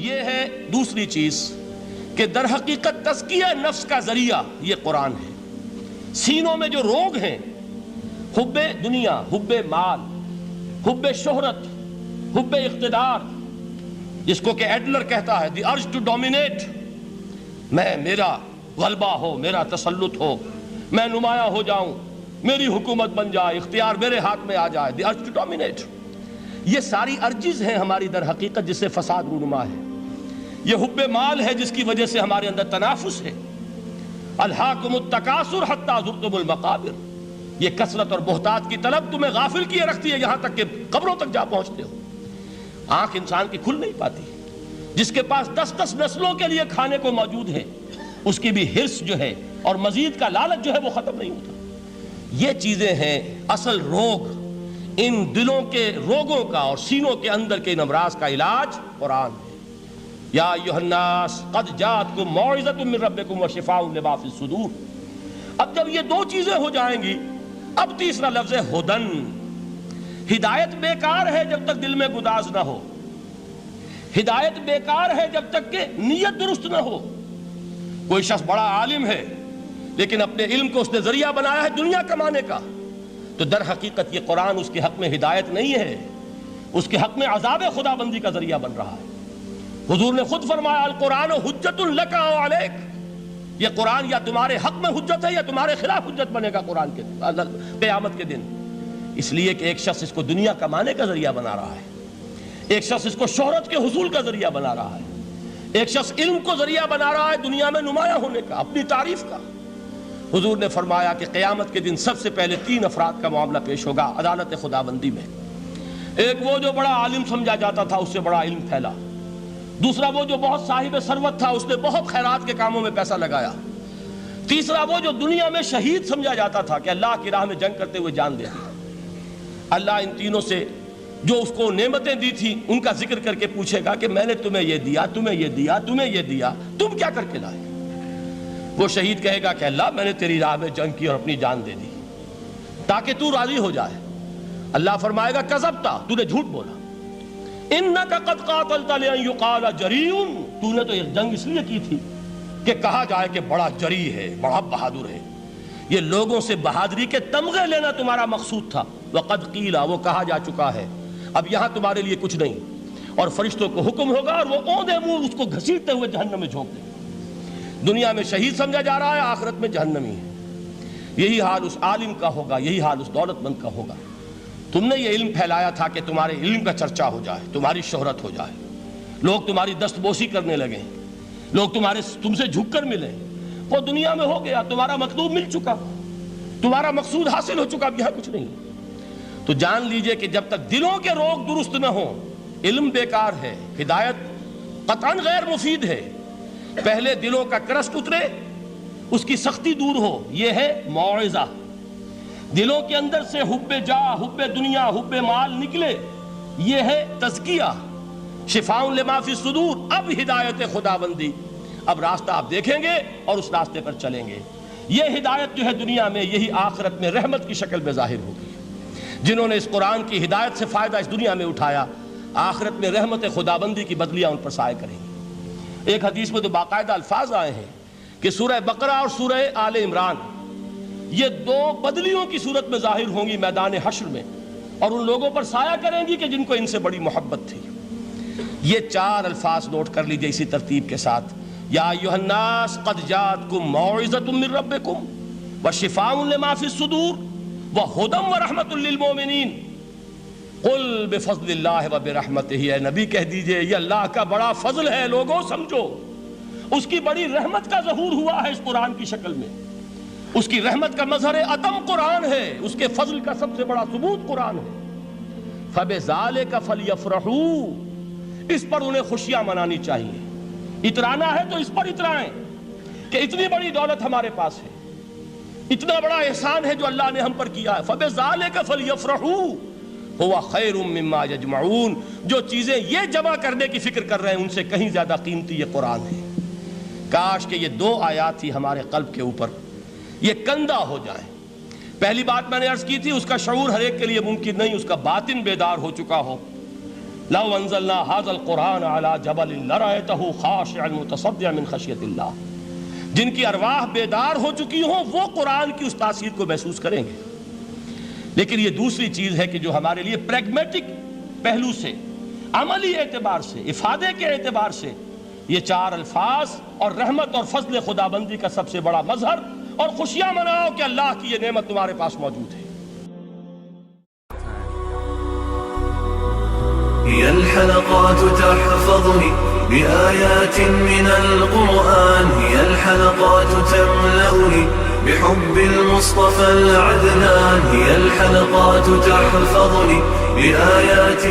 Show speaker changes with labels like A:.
A: یہ ہے دوسری چیز کہ در حقیقت تزکیہ نفس کا ذریعہ یہ قرآن ہے۔ سینوں میں جو روگ ہیں، حب دنیا، حب مال، حب شہرت، حب اقتدار، جس کو کہ ایڈلر کہتا ہے دی ارج ٹو ڈومینیٹ، میرا غلبہ ہو، میرا تسلط ہو، میں نمایاں ہو جاؤں، میری حکومت بن جائے، اختیار میرے ہاتھ میں آ جائے، دی ارج ٹو ڈومینیٹ، یہ ساری ارجز ہیں ہماری در حقیقت جس سے فساد رونما ہے۔ یہ حب مال ہے جس کی وجہ سے ہمارے اندر تنافس ہے۔ الہاکم التکاثر حتی زرتم المقابر، یہ کثرت اور بہتات کی طلب تمہیں غافل کیے رکھتی ہے یہاں تک کہ قبروں تک جا پہنچتے ہو۔ آنکھ انسان کی کھل نہیں پاتی، جس کے پاس 10 نسلوں کے لیے کھانے کو موجود ہے، اس کی بھی حرص جو ہے اور مزید کا لالچ جو ہے وہ ختم نہیں ہوتا۔ یہ چیزیں ہیں اصل روگ، ان دلوں کے روگوں کا اور سینوں کے اندر کے ان امراض کا علاج قرآن ہے۔ یا ایھا الناس قد جاءتکم موعظۃ من ربکم وشفاء لما فی الصدور۔ اب جب یہ دو چیزیں ہو جائیں گی، اب تیسرا لفظ ہے ہدن۔ ہدایت بیکار ہے جب تک دل میں گداز نہ ہو، ہدایت بیکار ہے جب تک کہ نیت درست نہ ہو۔ کوئی شخص بڑا عالم ہے لیکن اپنے علم کو اس نے ذریعہ بنایا ہے دنیا کمانے کا، تو در حقیقت یہ قرآن اس کے حق میں ہدایت نہیں ہے، اس کے حق میں عذاب خدا بندی کا ذریعہ بن رہا ہے۔ حضور نے خود فرمایا القرآن حجت لک او علیک، یہ قرآن یا تمہارے حق میں حجت ہے یا تمہارے خلاف حجت بنے گا قرآن کے قیامت کے دن۔ اس لیے کہ ایک شخص اس کو دنیا کمانے کا ذریعہ بنا رہا ہے، ایک شخص اس کو شہرت کے حصول کا ذریعہ بنا رہا ہے، ایک شخص علم کو ذریعہ بنا رہا ہے دنیا میں نمایاں ہونے کا، اپنی تعریف کا۔ حضور نے فرمایا کہ قیامت کے دن سب سے پہلے 3 افراد کا معاملہ پیش ہوگا عدالت خداوندی میں۔ ایک وہ جو بڑا عالم سمجھا جاتا تھا، اس سے بڑا علم پھیلا۔ دوسرا وہ جو بہت صاحب ثروت تھا، اس نے بہت خیرات کے کاموں میں پیسہ لگایا۔ تیسرا وہ جو دنیا میں شہید سمجھا جاتا تھا کہ اللہ کی راہ میں جنگ کرتے ہوئے جان دے دی۔ اللہ ان تینوں سے جو اس کو نعمتیں دی تھی ان کا ذکر کر کے پوچھے گا کہ میں نے تمہیں یہ دیا، تمہیں یہ دیا، تمہیں یہ دیا، تم کیا کر کے لائے؟ وہ شہید کہے گا کہ اللہ میں نے تیری راہ میں جنگ کی اور اپنی جان دے دی تاکہ تو راضی ہو جائے۔ اللہ فرمائے گا کذبتا، تو نے جھوٹ بولا، انک قد قاتلت لان یقال جریء، تو نے تو یہ جنگ اس لیے کی تھی کہ کہا جائے کہ بڑا جری ہے، بڑا بہادر ہے۔ یہ لوگوں سے بہادری کے تمغے لینا تمہارا مقصود تھا۔ وقد قیل، وہ کہا جا چکا ہے، اب یہاں تمہارے لیے کچھ نہیں۔ اور فرشتوں کو حکم ہوگا اور وہ اوندے منہ اس کو گھسیٹتے ہوئے جہنم میں جھونک دیں۔ دنیا میں شہید سمجھا جا رہا ہے، آخرت میں جہنمی ہے۔ یہی حال اس عالم کا ہوگا، یہی حال اس دولت مند کا ہوگا۔ تم نے یہ علم پھیلایا تھا کہ تمہارے علم کا چرچا ہو جائے، تمہاری شہرت ہو جائے، لوگ تمہاری دستبوسی کرنے لگیں، لوگ تم سے جھک کر ملیں۔ وہ دنیا میں ہو گیا، تمہارا مطلوب مل چکا، تمہارا مقصود حاصل ہو چکا، اب یہاں کچھ نہیں۔ تو جان لیجئے کہ جب تک دلوں کے روگ درست نہ ہوں، علم بیکار ہے، ہدایت قطعاً غیر مفید ہے۔ پہلے دلوں کا کرسٹ اترے، اس کی سختی دور ہو، یہ ہے موعظہ۔ دلوں کے اندر سے حب جاہ، حب دنیا، حب مال نکلے، یہ ہے تزکیہ، شفاء لما فی الصدور۔ اب ہدایت خداوندی، اب راستہ آپ دیکھیں گے اور اس راستے پر چلیں گے۔ یہ ہدایت جو ہے دنیا میں، یہی آخرت میں رحمت کی شکل میں ظاہر ہوگی۔ جنہوں نے اس قرآن کی ہدایت سے فائدہ اس دنیا میں اٹھایا، آخرت میں رحمت خداوندی کی بدلیاں ان پر سایہ کریں گی۔ ایک حدیث میں تو باقاعدہ الفاظ آئے ہیں کہ سورہ بقرہ اور سورہ آل عمران یہ 2 بدلیوں کی صورت میں ظاہر ہوں گی میدان حشر میں، اور ان لوگوں پر سایہ کریں گی کہ جن کو ان سے بڑی محبت تھی۔ یہ 4 الفاظ نوٹ کر لیجئے اسی ترتیب کے ساتھ۔ یا ایھا الناس قد جاءتکم موعظۃ من ربکم وشفاء لما فی الصدور وہدی ورحمۃ للمؤمنین قل بفضل اللہ وبرحمتہ، اے نبی کہہ دیجئے یہ اللہ کا بڑا فضل ہے، لوگوں سمجھو، اس کی بڑی رحمت کا ظہور ہوا ہے اس قرآن کی شکل میں۔ اس کی رحمت کا مظہر عدم قرآن ہے، اس کے فضل کا سب سے بڑا ثبوت قرآن ہے۔ فبذالک فلیفرحوا، اس پر انہیں خوشیاں منانی چاہیے۔ اترانا ہے تو اس پر اترائیں کہ اتنی بڑی دولت ہمارے پاس ہے، اتنا بڑا احسان ہے جو اللہ نے ہم پر کیا ہے۔ فبذالک فلیفرحوا هو خیر مما یجمعون، جو چیزیں یہ جمع کرنے کی فکر کر رہے ہیں ان سے کہیں زیادہ قیمتی یہ قرآن ہے۔ کاش کہ یہ 2 آیات ہی ہمارے قلب کے اوپر یہ کندہ ہو جائیں۔ پہلی بات میں نے عرض کی تھی، اس کا شعور ہر ایک کے لیے ممکن نہیں، اس کا باطن بیدار ہو چکا ہو۔ لو انزلنا هذا القرآن على جبل لرأيته خاشعا متصدعا من خشیۃ اللہ، جن کی ارواح بیدار ہو چکی ہوں وہ قرآن کی اس تاثیر کو محسوس کریں گے۔ لیکن یہ دوسری چیز ہے کہ جو ہمارے لیے پریگمیٹک پہلو سے، عملی اعتبار سے، افادے کے اعتبار سے یہ چار الفاظ اور رحمت اور فضل خدا بندی کا سب سے بڑا مظہر، اور خوشیاں مناؤ کہ اللہ کی یہ نعمت تمہارے پاس موجود ہے۔
B: هي الحلقات تحفظني بآيات من القرآن، هي الحلقات تملأني بحب المصطفى العدنان، هي الحلقات تحفظني بآيات